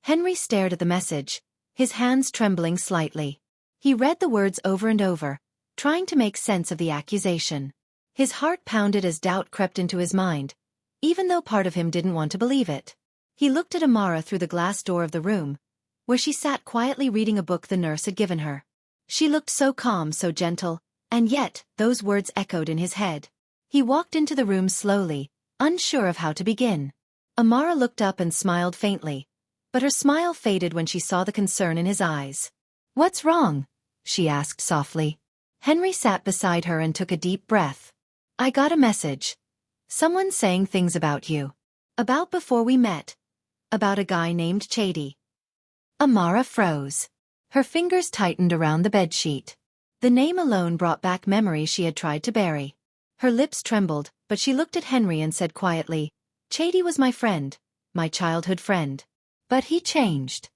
Henry stared at the message, his hands trembling slightly. He read the words over and over, trying to make sense of the accusation. His heart pounded as doubt crept into his mind, even though part of him didn't want to believe it. He looked at Amara through the glass door of the room, where she sat quietly reading a book the nurse had given her. She looked so calm, so gentle, and yet those words echoed in his head. He walked into the room slowly, unsure of how to begin. Amara looked up and smiled faintly, but her smile faded when she saw the concern in his eyes. "What's wrong?" she asked softly. Henry sat beside her and took a deep breath. "I got a message. Someone saying things about you. About before we met. About a guy named Chady." Amara froze. Her fingers tightened around the bedsheet. The name alone brought back memories she had tried to bury. Her lips trembled, but she looked at Henry and said quietly, "Chady was my friend, my childhood friend. But he changed.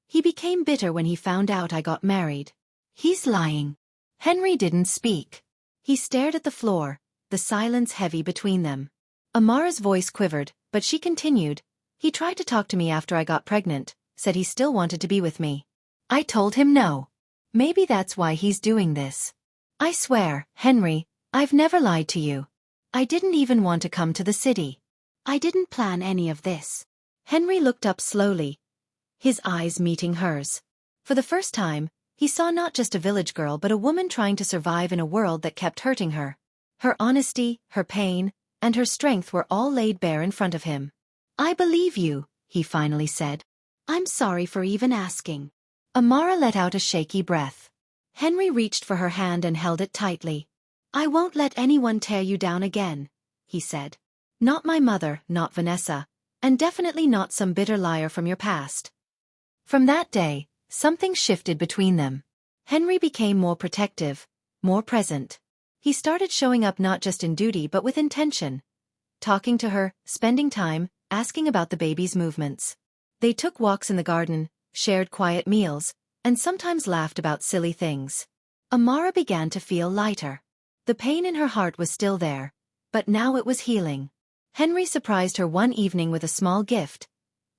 He became bitter when he found out I got married. He's lying." Henry didn't speak. He stared at the floor, the silence heavy between them. Amara's voice quivered, but she continued, "He tried to talk to me after I got pregnant, said he still wanted to be with me. I told him no. Maybe that's why he's doing this. I swear, Henry, I've never lied to you. I didn't even want to come to the city. I didn't plan any of this." Henry looked up slowly, his eyes meeting hers. For the first time, he saw not just a village girl but a woman trying to survive in a world that kept hurting her. Her honesty, her pain, and her strength were all laid bare in front of him. "I believe you," he finally said. "I'm sorry for even asking." Amara let out a shaky breath. Henry reached for her hand and held it tightly. "I won't let anyone tear you down again," he said. "Not my mother, not Vanessa, and definitely not some bitter liar from your past." From that day, something shifted between them. Henry became more protective, more present. He started showing up not just in duty but with intention. Talking to her, spending time, asking about the baby's movements. They took walks in the garden, shared quiet meals, and sometimes laughed about silly things. Amara began to feel lighter. The pain in her heart was still there, but now it was healing. Henry surprised her one evening with a small gift,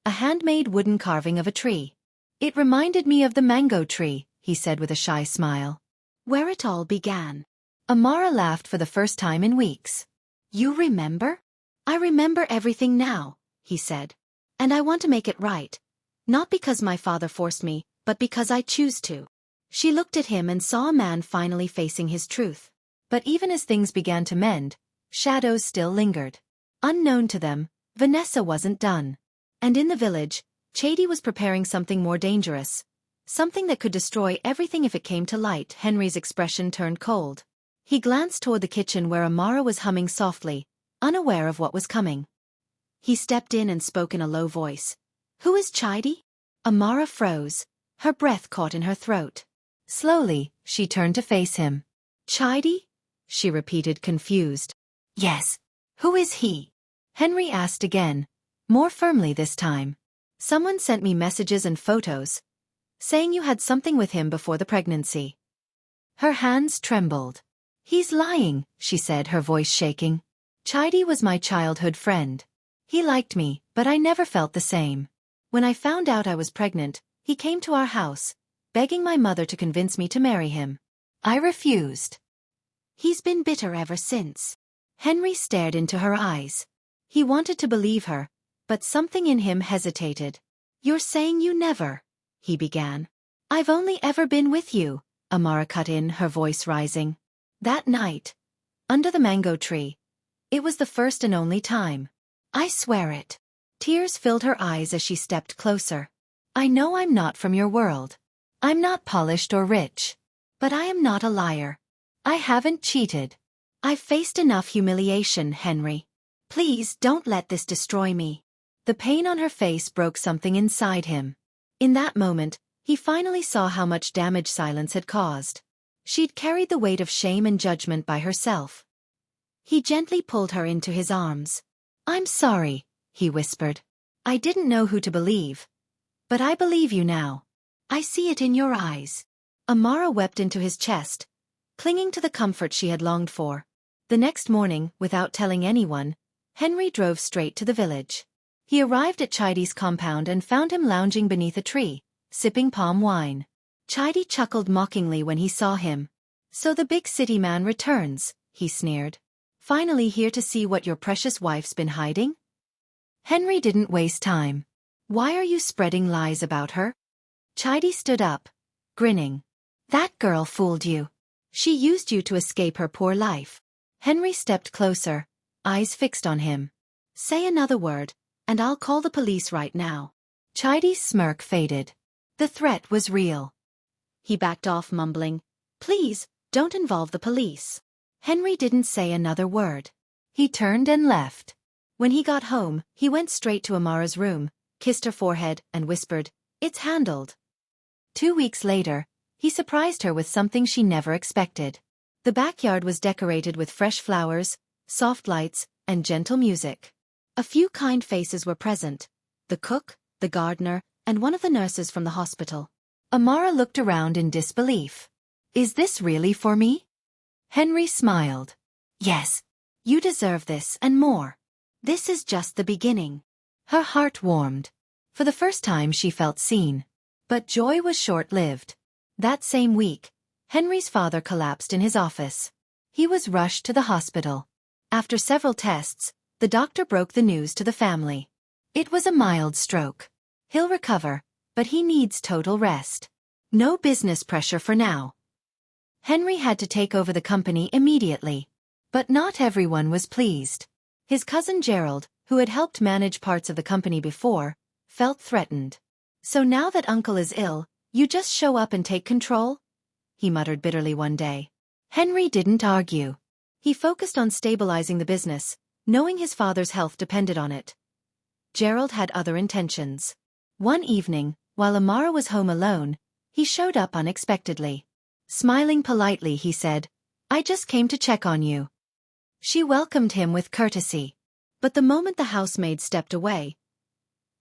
a handmade wooden carving of a tree. "It reminded me of the mango tree," he said with a shy smile. "Where it all began." Amara laughed for the first time in weeks. "You remember?" "I remember everything now," he said. "And I want to make it right. Not because my father forced me, but because I choose to." She looked at him and saw a man finally facing his truth. But even as things began to mend, shadows still lingered. Unknown to them, Vanessa wasn't done. And in the village, Chady was preparing something more dangerous. Something that could destroy everything if it came to light. Henry's expression turned cold. He glanced toward the kitchen where Amara was humming softly, unaware of what was coming. He stepped in and spoke in a low voice. "Who is Chady?" Amara froze, her breath caught in her throat. Slowly, she turned to face him. "Chady?" she repeated, confused. "Yes. Who is he?" Henry asked again, more firmly this time. "Someone sent me messages and photos, saying you had something with him before the pregnancy." Her hands trembled. "He's lying," she said, her voice shaking. "Chady was my childhood friend. He liked me, but I never felt the same. When I found out I was pregnant, he came to our house, begging my mother to convince me to marry him. I refused. He's been bitter ever since." Henry stared into her eyes. He wanted to believe her, but something in him hesitated. "You're saying you never," he began. "I've only ever been with you," Amara cut in, her voice rising. "That night, under the mango tree. It was the first and only time. I swear it." Tears filled her eyes as she stepped closer. "I know I'm not from your world. I'm not polished or rich. But I am not a liar. I haven't cheated. I've faced enough humiliation, Henry. Please don't let this destroy me." The pain on her face broke something inside him. In that moment, he finally saw how much damage silence had caused. She'd carried the weight of shame and judgment by herself. He gently pulled her into his arms. "I'm sorry," he whispered. "I didn't know who to believe. But I believe you now. I see it in your eyes." Amara wept into his chest, clinging to the comfort she had longed for. The next morning, without telling anyone, Henry drove straight to the village. He arrived at Chaidi's compound and found him lounging beneath a tree, sipping palm wine. Chaidi chuckled mockingly when he saw him. "So the big city man returns," he sneered. "Finally here to see what your precious wife's been hiding?" Henry didn't waste time. "Why are you spreading lies about her?" Chaidi stood up, grinning. "That girl fooled you. She used you to escape her poor life." Henry stepped closer, eyes fixed on him. "Say another word, and I'll call the police right now." Chaidi's smirk faded. The threat was real. He backed off, mumbling, "Please, don't involve the police." Henry didn't say another word. He turned and left. When he got home, he went straight to Amara's room, kissed her forehead, and whispered, "It's handled." 2 weeks later, he surprised her with something she never expected. The backyard was decorated with fresh flowers, soft lights, and gentle music. A few kind faces were present: the cook, the gardener, and one of the nurses from the hospital. Amara looked around in disbelief. "Is this really for me?" Henry smiled. "Yes. You deserve this and more. This is just the beginning." Her heart warmed. For the first time she felt seen. But joy was short-lived. That same week, Henry's father collapsed in his office. He was rushed to the hospital. After several tests, the doctor broke the news to the family. It was a mild stroke. He'll recover, but he needs total rest. No business pressure for now. Henry had to take over the company immediately. But not everyone was pleased. His cousin Gerald, who had helped manage parts of the company before, felt threatened. "So now that uncle is ill, you just show up and take control?" he muttered bitterly one day. Henry didn't argue. He focused on stabilizing the business, knowing his father's health depended on it. Gerald had other intentions. One evening, while Amara was home alone, he showed up unexpectedly. Smiling politely, he said, "I just came to check on you." She welcomed him with courtesy. But the moment the housemaid stepped away,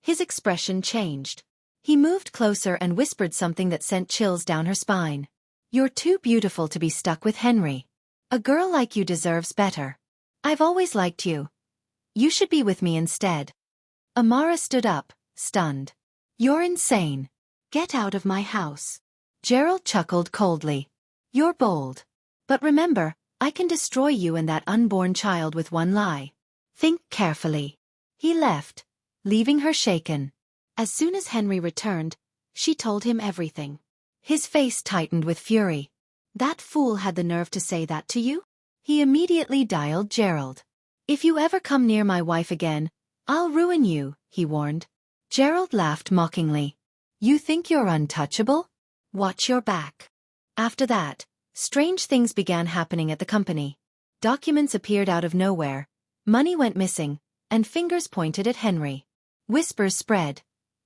his expression changed. He moved closer and whispered something that sent chills down her spine. "You're too beautiful to be stuck with Henry. A girl like you deserves better. I've always liked you. You should be with me instead." Amara stood up, stunned. "You're insane. Get out of my house." Gerald chuckled coldly. "You're bold. But remember, I can destroy you and that unborn child with one lie. Think carefully." He left, leaving her shaken. As soon as Henry returned, she told him everything. His face tightened with fury. "That fool had the nerve to say that to you?" He immediately dialed Gerald. "If you ever come near my wife again, I'll ruin you," he warned. Gerald laughed mockingly. "You think you're untouchable? Watch your back." After that, strange things began happening at the company. Documents appeared out of nowhere, money went missing, and fingers pointed at Henry. Whispers spread.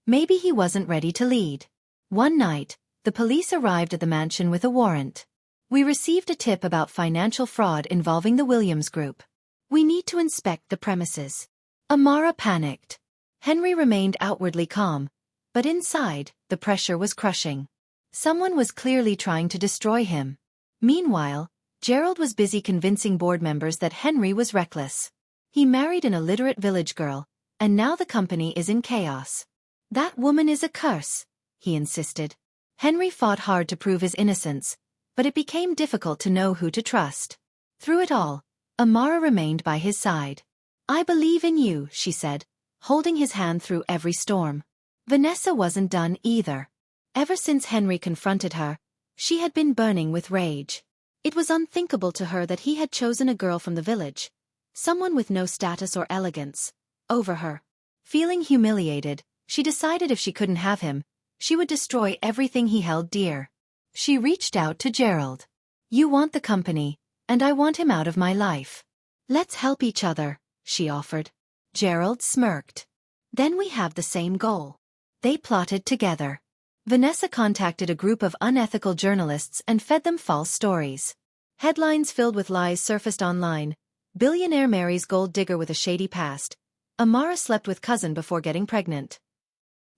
Maybe he wasn't ready to lead. One night, the police arrived at the mansion with a warrant. "We received a tip about financial fraud involving the Williams Group. We need to inspect the premises." Amara panicked. Henry remained outwardly calm, but inside, the pressure was crushing. Someone was clearly trying to destroy him. Meanwhile, Gerald was busy convincing board members that Henry was reckless. He married an illiterate village girl, and now the company is in chaos. "That woman is a curse," he insisted. Henry fought hard to prove his innocence, but it became difficult to know who to trust. Through it all, Amara remained by his side. "I believe in you," she said, holding his hand through every storm. Vanessa wasn't done either. Ever since Henry confronted her, she had been burning with rage. It was unthinkable to her that he had chosen a girl from the village, someone with no status or elegance, over her. Feeling humiliated, she decided if she couldn't have him, she would destroy everything he held dear. She reached out to Gerald. "You want the company, and I want him out of my life. Let's help each other," she offered. Gerald smirked. "Then we have the same goal." They plotted together. Vanessa contacted a group of unethical journalists and fed them false stories. Headlines filled with lies surfaced online. Billionaire marries gold digger with a shady past. Amara slept with cousin before getting pregnant.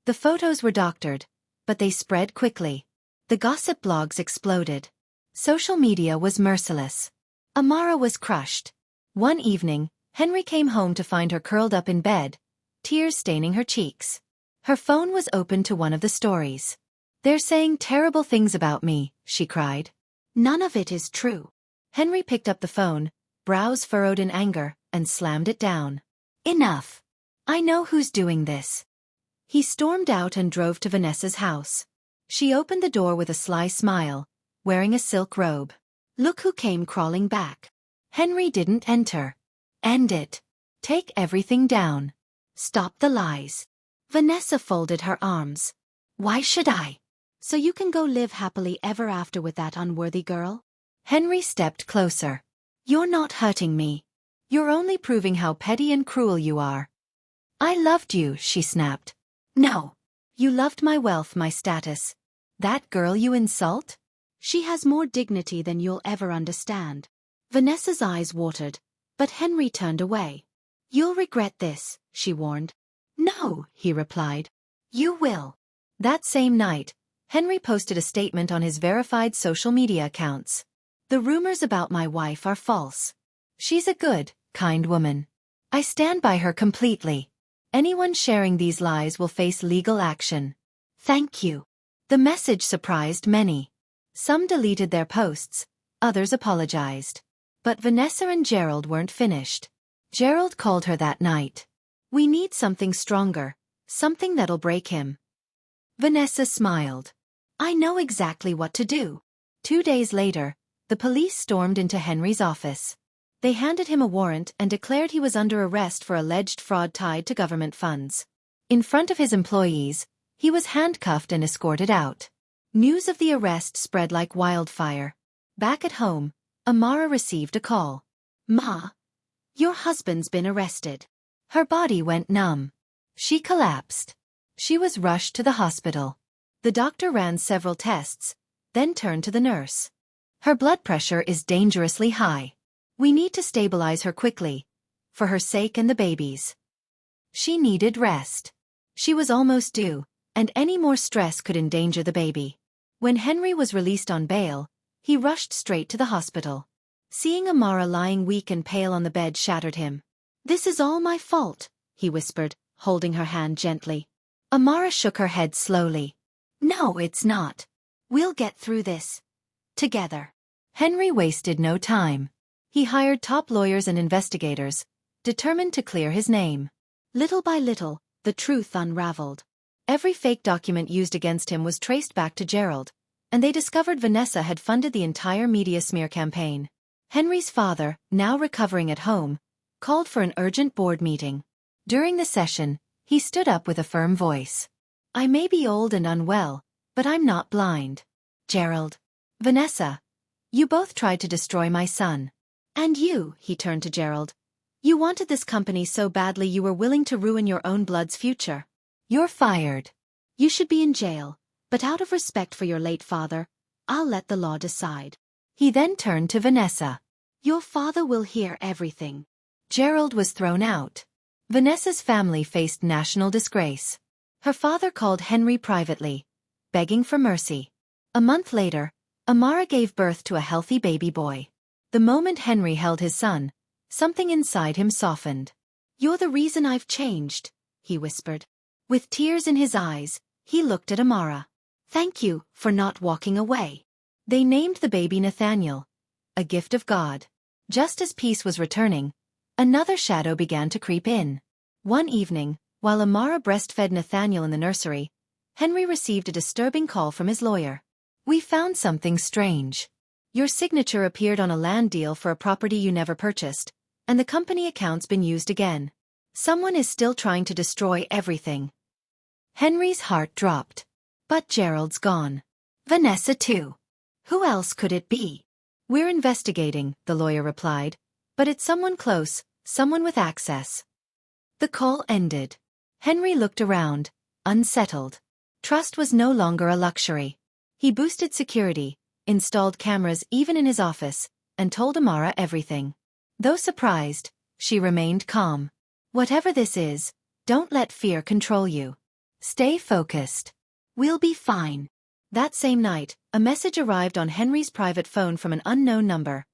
The photos were doctored, but they spread quickly. The gossip blogs exploded. Social media was merciless. Amara was crushed. One evening, Henry came home to find her curled up in bed, tears staining her cheeks. Her phone was open to one of the stories. "They're saying terrible things about me," she cried. "None of it is true." Henry picked up the phone, brows furrowed in anger, and slammed it down. "Enough. I know who's doing this." He stormed out and drove to Vanessa's house. She opened the door with a sly smile, wearing a silk robe. "Look who came crawling back." Henry didn't enter. "End it. Take everything down. Stop the lies." Vanessa folded her arms. "Why should I? So you can go live happily ever after with that unworthy girl?" Henry stepped closer. "You're not hurting me. You're only proving how petty and cruel you are." "I loved you," she snapped. "No. You loved my wealth, my status. That girl you insult? She has more dignity than you'll ever understand." Vanessa's eyes watered, but Henry turned away. "You'll regret this," she warned. "No," he replied. "You will." That same night, Henry posted a statement on his verified social media accounts. "The rumors about my wife are false. She's a good, kind woman. I stand by her completely. Anyone sharing these lies will face legal action. Thank you." The message surprised many. Some deleted their posts, others apologized. But Vanessa and Gerald weren't finished. Gerald called her that night. "We need something stronger, something that'll break him." Vanessa smiled. "I know exactly what to do." 2 days later, the police stormed into Henry's office. They handed him a warrant and declared he was under arrest for alleged fraud tied to government funds. In front of his employees, he was handcuffed and escorted out. News of the arrest spread like wildfire. Back at home, Amara received a call. "Ma, your husband's been arrested." Her body went numb. She collapsed. She was rushed to the hospital. The doctor ran several tests, then turned to the nurse. "Her blood pressure is dangerously high. We need to stabilize her quickly, for her sake and the baby's." She needed rest. She was almost due, and any more stress could endanger the baby. When Henry was released on bail, he rushed straight to the hospital. Seeing Amara lying weak and pale on the bed shattered him. "This is all my fault," he whispered, holding her hand gently. Amara shook her head slowly. "No, it's not. We'll get through this. Together." Henry wasted no time. He hired top lawyers and investigators, determined to clear his name. Little by little, the truth unraveled. Every fake document used against him was traced back to Gerald, and they discovered Vanessa had funded the entire media smear campaign. Henry's father, now recovering at home, called for an urgent board meeting. During the session, he stood up with a firm voice. "I may be old and unwell, but I'm not blind. Gerald, Vanessa, you both tried to destroy my son. And you," he turned to Gerald, "you wanted this company so badly you were willing to ruin your own blood's future. You're fired. You should be in jail, but out of respect for your late father, I'll let the law decide." He then turned to Vanessa. "Your father will hear everything." Gerald was thrown out. Vanessa's family faced national disgrace. Her father called Henry privately, begging for mercy. A month later, Amara gave birth to a healthy baby boy. The moment Henry held his son, something inside him softened. "You're the reason I've changed," he whispered. With tears in his eyes, he looked at Amara. "Thank you for not walking away." They named the baby Nathaniel, a gift of God. Just as peace was returning, another shadow began to creep in. One evening, while Amara breastfed Nathaniel in the nursery, Henry received a disturbing call from his lawyer. "We found something strange. Your signature appeared on a land deal for a property you never purchased, and the company account's been used again. Someone is still trying to destroy everything." Henry's heart dropped. But Gerald's gone. Vanessa too. Who else could it be? "We're investigating," the lawyer replied, "but it's someone close, someone with access." The call ended. Henry looked around, unsettled. Trust was no longer a luxury. He boosted security, installed cameras even in his office, and told Amara everything. Though surprised, she remained calm. "Whatever this is, don't let fear control you. Stay focused. We'll be fine." That same night, a message arrived on Henry's private phone from an unknown number.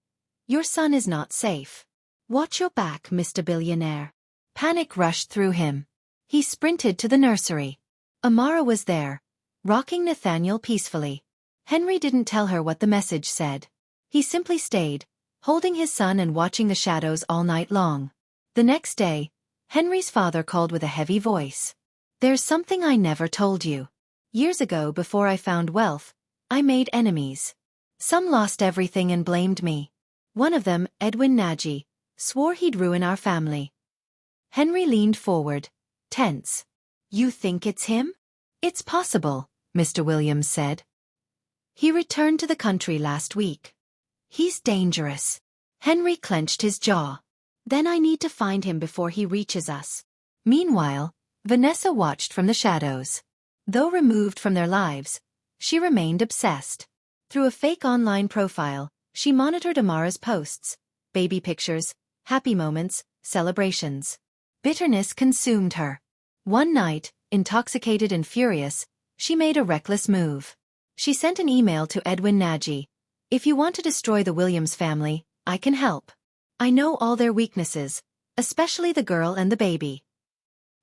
"Your son is not safe. Watch your back, Mr. Billionaire." Panic rushed through him. He sprinted to the nursery. Amara was there, rocking Nathaniel peacefully. Henry didn't tell her what the message said. He simply stayed, holding his son and watching the shadows all night long. The next day, Henry's father called with a heavy voice. "There's something I never told you. Years ago, before I found wealth, I made enemies. Some lost everything and blamed me. One of them, Edwin Nagy, swore he'd ruin our family." Henry leaned forward, tense. "You think it's him?" "It's possible," Mr. Williams said. "He returned to the country last week." "He's dangerous." Henry clenched his jaw. "Then I need to find him before he reaches us." Meanwhile, Vanessa watched from the shadows. Though removed from their lives, she remained obsessed. Through a fake online profile, she monitored Amara's posts, baby pictures, happy moments, celebrations. Bitterness consumed her. One night, intoxicated and furious, she made a reckless move. She sent an email to Edwin Nagy. "If you want to destroy the Williams family, I can help. I know all their weaknesses, especially the girl and the baby."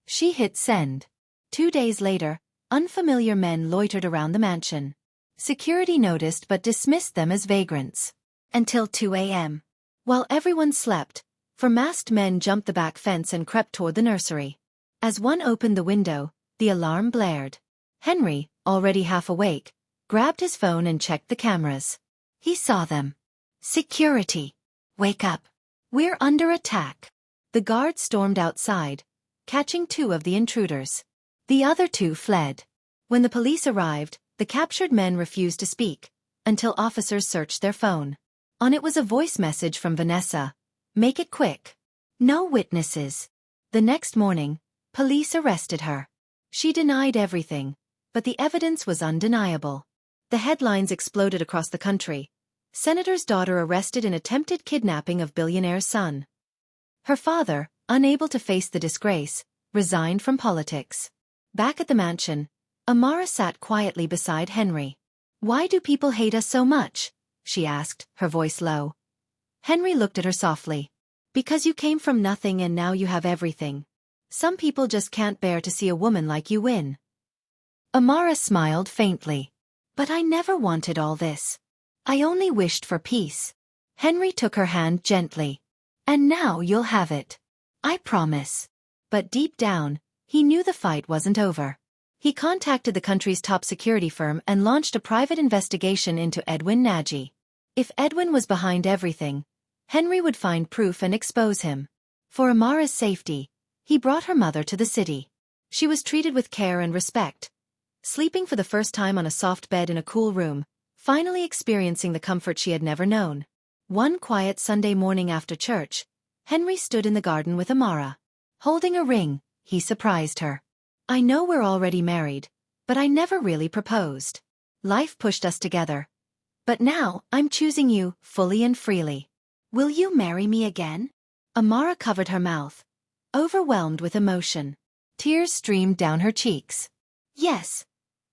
She hit send. 2 days later, unfamiliar men loitered around the mansion. Security noticed but dismissed them as vagrants. Until 2 a.m. While everyone slept, four masked men jumped the back fence and crept toward the nursery. As one opened the window, the alarm blared. Henry, already half awake, grabbed his phone and checked the cameras. He saw them. "Security! Wake up! We're under attack!" The guards stormed outside, catching 2 of the intruders. The other 2 fled. When the police arrived, the captured men refused to speak, until officers searched their phone. On it was a voice message from Vanessa. "Make it quick. No witnesses." The next morning, police arrested her. She denied everything, but the evidence was undeniable. The headlines exploded across the country. Senator's daughter arrested in attempted kidnapping of billionaire's son. Her father, unable to face the disgrace, resigned from politics. Back at the mansion, Amara sat quietly beside Henry. "Why do people hate us so much?" she asked, her voice low. Henry looked at her softly. "Because you came from nothing and now you have everything. Some people just can't bear to see a woman like you win." Amara smiled faintly. "But I never wanted all this. I only wished for peace." Henry took her hand gently. "And now you'll have it. I promise." But deep down, he knew the fight wasn't over. He contacted the country's top security firm and launched a private investigation into Edwin Nagy. If Edwin was behind everything, Henry would find proof and expose him. For Amara's safety, he brought her mother to the city. She was treated with care and respect, sleeping for the first time on a soft bed in a cool room, finally experiencing the comfort she had never known. One quiet Sunday morning after church, Henry stood in the garden with Amara. Holding a ring, he surprised her. "I know we're already married, but I never really proposed. Life pushed us together. But now, I'm choosing you, fully and freely. Will you marry me again?" Amara covered her mouth, overwhelmed with emotion. Tears streamed down her cheeks. "Yes.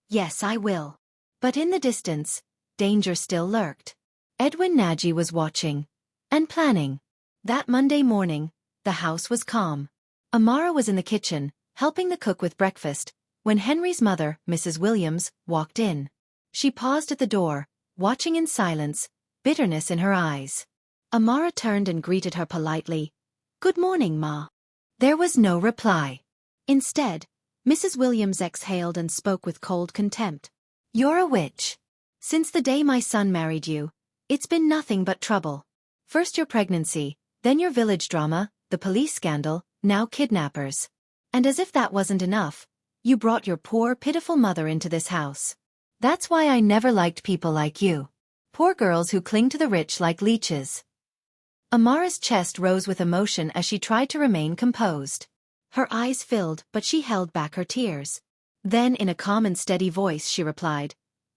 Yes, I will." But in the distance, danger still lurked. Edwin Nagy was watching and planning. That Monday morning, the house was calm. Amara was in the kitchen, helping the cook with breakfast, when Henry's mother, Mrs. Williams, walked in. She paused at the door, watching in silence, bitterness in her eyes. Amara turned and greeted her politely. "Good morning, Ma." There was no reply. Instead, Mrs. Williams exhaled and spoke with cold contempt. "You're a witch. Since the day my son married you, it's been nothing but trouble. First your pregnancy, then your village drama, the police scandal, now kidnappers. And as if that wasn't enough, you brought your poor, pitiful mother into this house. That's why I never liked people like you. Poor girls who cling to the rich like leeches." Amara's chest rose with emotion as she tried to remain composed. Her eyes filled, but she held back her tears. Then in a calm and steady voice she replied,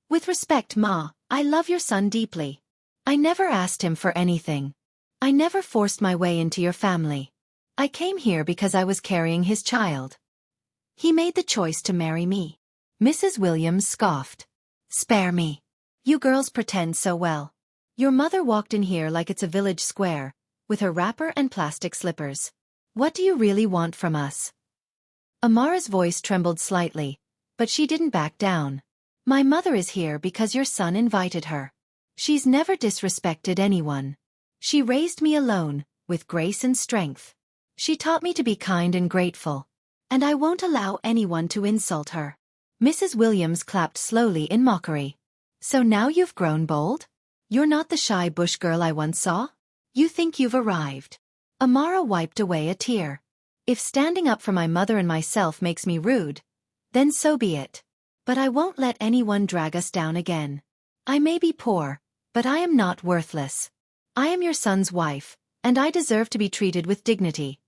"With respect, Ma, I love your son deeply. I never asked him for anything. I never forced my way into your family. I came here because I was carrying his child. He made the choice to marry me." Mrs. Williams scoffed. "Spare me. You girls pretend so well. Your mother walked in here like it's a village square, with her wrapper and plastic slippers. What do you really want from us?" Amara's voice trembled slightly, but she didn't back down. My mother is here because your son invited her. She's never disrespected anyone. She raised me alone, with grace and strength. She taught me to be kind and grateful. And I won't allow anyone to insult her. Mrs. Williams clapped slowly in mockery. So now you've grown bold? You're not the shy bush girl I once saw? You think you've arrived. Amara wiped away a tear. If standing up for my mother and myself makes me rude, then so be it. But I won't let anyone drag us down again. I may be poor, but I am not worthless. I am your son's wife, and I deserve to be treated with dignity.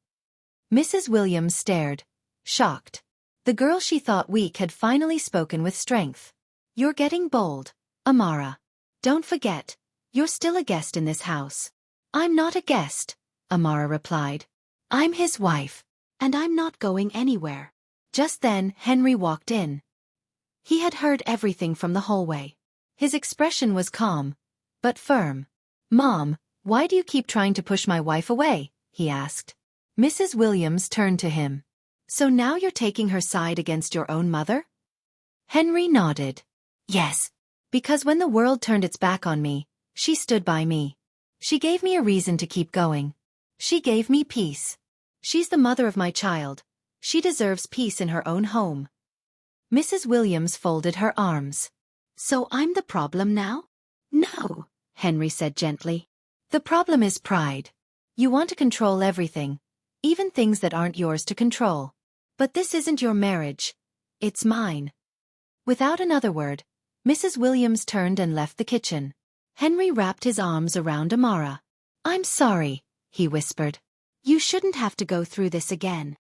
Mrs. Williams stared, shocked. The girl she thought weak had finally spoken with strength. You're getting bold, Amara. Don't forget, you're still a guest in this house. I'm not a guest, Amara replied. I'm his wife, and I'm not going anywhere. Just then, Henry walked in. He had heard everything from the hallway. His expression was calm, but firm. Mom, why do you keep trying to push my wife away? He asked. Mrs. Williams turned to him. So now you're taking her side against your own mother? Henry nodded. Yes. Because when the world turned its back on me, she stood by me. She gave me a reason to keep going. She gave me peace. She's the mother of my child. She deserves peace in her own home. Mrs. Williams folded her arms. So I'm the problem now? No, Henry said gently. The problem is pride. You want to control everything, even things that aren't yours to control. But this isn't your marriage. It's mine. Without another word, Mrs. Williams turned and left the kitchen. Henry wrapped his arms around Amara. I'm sorry, he whispered. You shouldn't have to go through this again.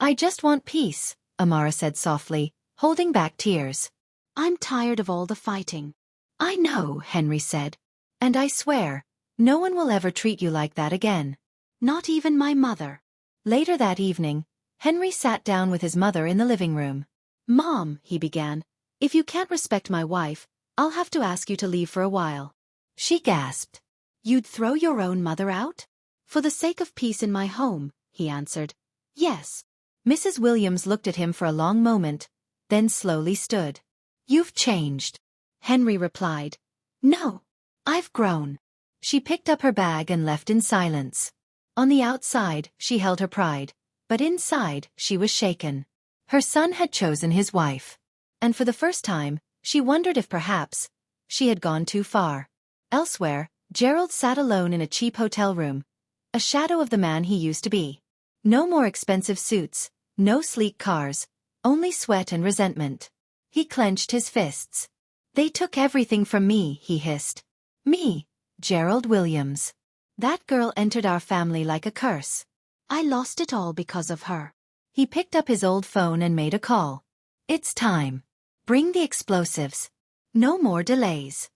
I just want peace, Amara said softly, holding back tears. I'm tired of all the fighting. I know, Henry said. And I swear, no one will ever treat you like that again. Not even my mother. Later that evening, Henry sat down with his mother in the living room. Mom, he began, if you can't respect my wife, I'll have to ask you to leave for a while. She gasped. You'd throw your own mother out? For the sake of peace in my home, he answered. Yes. Mrs. Williams looked at him for a long moment, then slowly stood. You've changed, Henry replied. No, I've grown. She picked up her bag and left in silence. On the outside, she held her pride, but inside, she was shaken. Her son had chosen his wife. And for the first time, she wondered if perhaps she had gone too far. Elsewhere, Gerald sat alone in a cheap hotel room, a shadow of the man he used to be. No more expensive suits, no sleek cars, only sweat and resentment. He clenched his fists. They took everything from me, he hissed. Me, Gerald Williams. That girl entered our family like a curse. I lost it all because of her. He picked up his old phone and made a call. It's time. Bring the explosives. No more delays.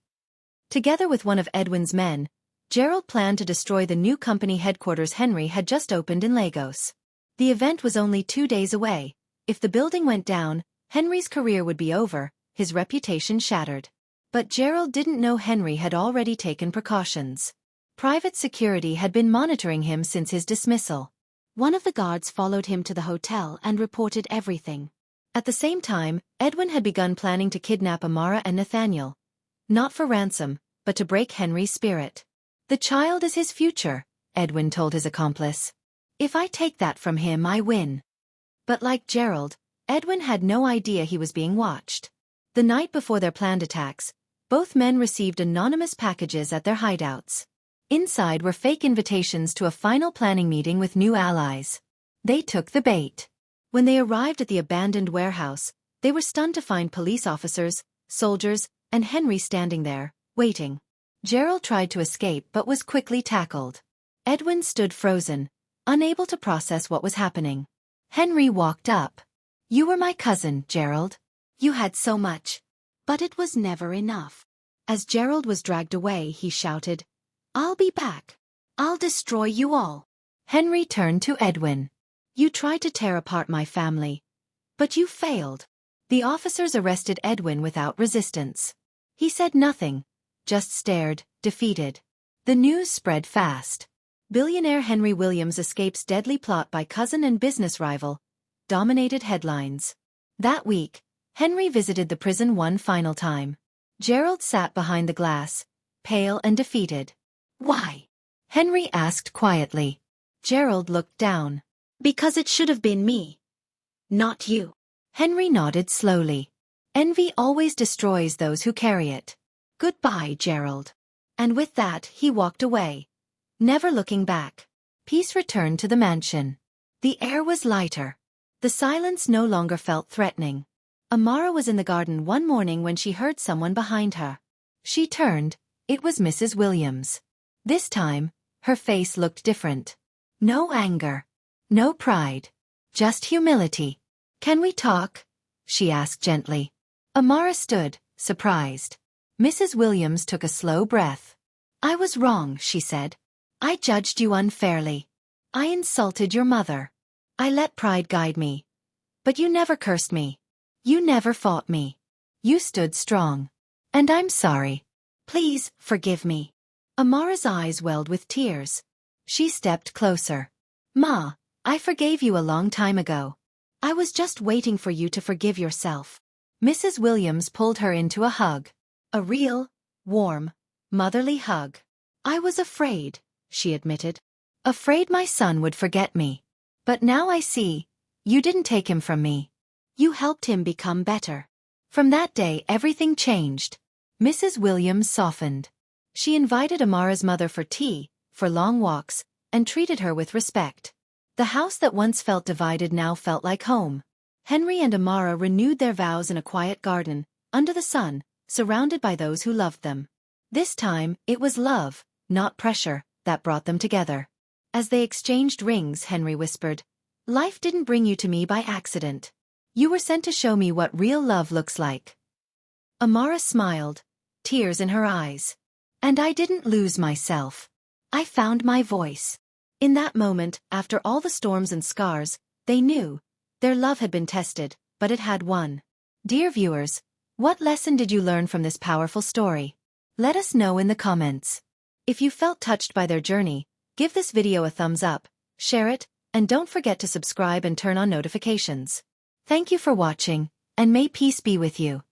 Together with one of Edwin's men, Gerald planned to destroy the new company headquarters Henry had just opened in Lagos. The event was only 2 days away. If the building went down, Henry's career would be over, his reputation shattered. But Gerald didn't know Henry had already taken precautions. Private security had been monitoring him since his dismissal. One of the guards followed him to the hotel and reported everything. At the same time, Edwin had begun planning to kidnap Amara and Nathaniel. Not for ransom, but to break Henry's spirit. The child is his future, Edwin told his accomplice. If I take that from him, I win. But like Gerald, Edwin had no idea he was being watched. The night before their planned attacks, both men received anonymous packages at their hideouts. Inside were fake invitations to a final planning meeting with new allies. They took the bait. When they arrived at the abandoned warehouse, they were stunned to find police officers, soldiers, and Henry standing there, waiting. Gerald tried to escape but was quickly tackled. Edwin stood frozen, unable to process what was happening. Henry walked up. You were my cousin, Gerald. You had so much. But it was never enough. As Gerald was dragged away, he shouted, I'll be back. I'll destroy you all. Henry turned to Edwin. You tried to tear apart my family. But you failed. The officers arrested Edwin without resistance. He said nothing, just stared, defeated. The news spread fast. Billionaire Henry Williams escapes deadly plot by cousin and business rival. dominated headlines. That week, Henry visited the prison one final time. Gerald sat behind the glass, pale and defeated. "Why?" Henry asked quietly. Gerald looked down. "Because it should have been me, not you." Henry nodded slowly. "Envy always destroys those who carry it. Goodbye, Gerald." And with that he walked away, never looking back. Peace returned to the mansion. The air was lighter. The silence no longer felt threatening. Amara was in the garden one morning when she heard someone behind her. She turned. It was Mrs. Williams. This time, her face looked different. No anger. No pride. Just humility. "Can we talk?" she asked gently. Amara stood, surprised. Mrs. Williams took a slow breath. "I was wrong," she said. "I judged you unfairly. I insulted your mother. I let pride guide me. But you never cursed me. You never fought me. You stood strong. And I'm sorry. Please, forgive me." Amara's eyes welled with tears. She stepped closer. "Ma, I forgave you a long time ago. I was just waiting for you to forgive yourself." Mrs. Williams pulled her into a hug. A real, warm, motherly hug. "I was afraid," she admitted. "Afraid my son would forget me. But now I see, you didn't take him from me. You helped him become better." From that day everything changed. Mrs. Williams softened. She invited Amara's mother for tea, for long walks, and treated her with respect. The house that once felt divided now felt like home. Henry and Amara renewed their vows in a quiet garden, under the sun, surrounded by those who loved them. This time, it was love, not pressure, that brought them together. As they exchanged rings, Henry whispered, "Life didn't bring you to me by accident. You were sent to show me what real love looks like." Amara smiled, tears in her eyes. "And I didn't lose myself. I found my voice." In that moment, after all the storms and scars, they knew their love had been tested, but it had won. Dear viewers, what lesson did you learn from this powerful story? Let us know in the comments. If you felt touched by their journey, give this video a thumbs up, share it, and don't forget to subscribe and turn on notifications. Thank you for watching, and may peace be with you.